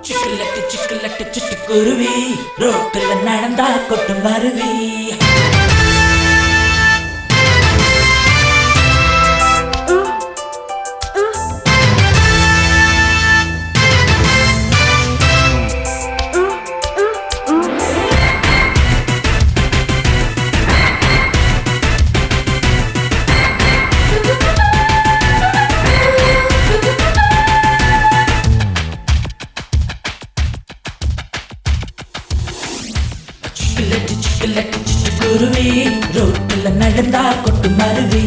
சிக்கலட்டு சிக்கலட்டு சிட்டுக்குருவி ரோட்டுல நடந்தா கொட்டும் வருவி. சிட்டுக்குருவி ரோட்டுல நடந்தா கொட்டும் அருவி.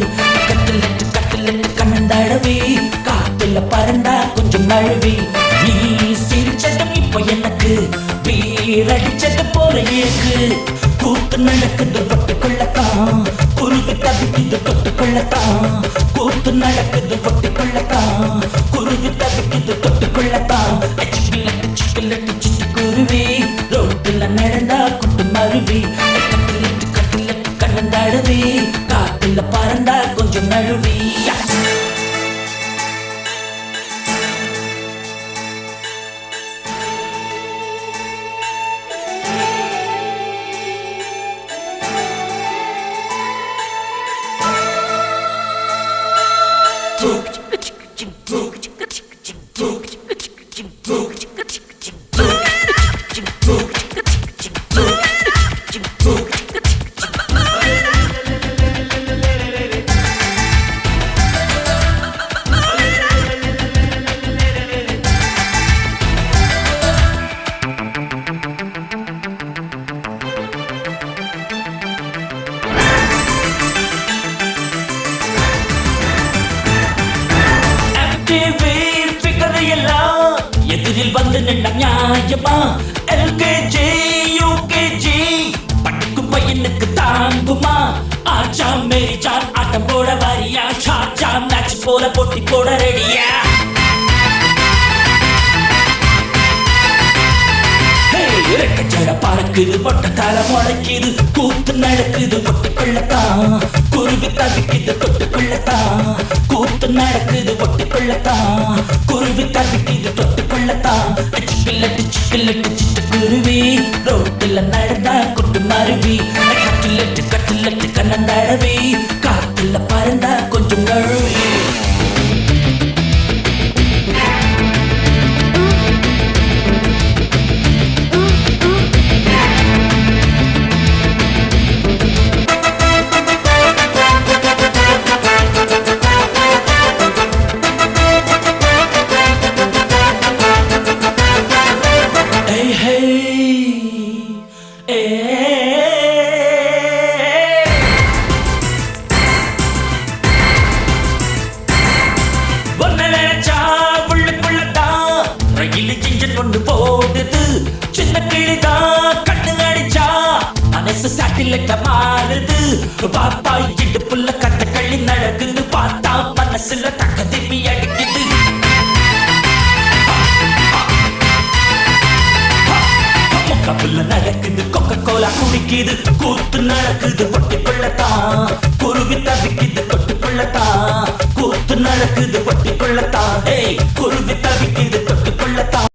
கட்டலட்டு கட்டலட்டு கண்ணந்தடவி காத்துல பறந்தா கொஞ்சம் நழுவி. நீ சிரிச்சதும் இப்போ எனக்கு வீரடிச்சது போல இருக்கு. கூத்து நடக்குது பொட்டுக்குள்ளத்தான், குருவி தவிக்குது தொட்டுக்குள்ளத்தான். கூத்து நடக்குது பொட்டுக்குள்ளத்தான், குருவி தவிக்குது தொட்டுக்குள்ளத்தான். சிக்கலட்டு சிக்கலட்டு சிட்டுக்குருவி ரோட்டுல நடந்தா கொட்டும் அருவி. கட்டலட்டு கட்டலட்டு கண்ணந்தடவி காத்துல பறந்தா கொஞ்சம் நழுவி. எதிரில் வந்து நின்ன நியாயமா? எல்கேஜி யூகேஜி படிக்கும் பையனுக்கு தாங்குமா? ஆச்சா மேரி சான் ஆட்டம் போட வரியா? ஷார்ஜா மேட்ச் போல போட்டி போட ரெடியா? இறக்கச்சட பறக்குது பொட்ட தலை முளைக்குது. கூத்து நடக்குது பொட்டுக்குள்ளத்தான், குருவி தவிக்குது தொட்டுக்குள்ளத்தான். கூத்து நடக்குது பொட்டுக்குள்ளத்தான், குருவி தவிக்குது தொட்டுக்குள்ளத்தான். சிக்கலட்டு சிக்கலட்டு சிட்டுக்குருவி ரோட்டுல நடந்தா கொட்டும் அருவி. கட்டலட்டு கட்டலட்டு கண்ணந்தடவி காத்துல பறந்தா கொஞ்சம் நழுவி. கொண்டு போடுது சின்ன கிளிதான் கண்ணு அடிச்சா மனசு சாட்டிலைட்ட மாறுது. பாப்பா இடுப்புள்ள கட்டக்களி நடக்குது, பார்த்தா மனசுல தக்க திருப்பி அடிக்குது. முக்கப்புள்ள நடக்குது, கொக்க கோலா குடிக்குது. கூத்து நடக்குது பொட்டுக்குள்ளத்தான், குருவி தவிக்குது தொட்டுக்குள்ளத்தான். கூத்து நடக்குது பொட்டுக்குள்ளத்தான், குருவி தவிக்குது தொட்டுக்குள்ளத்தான்.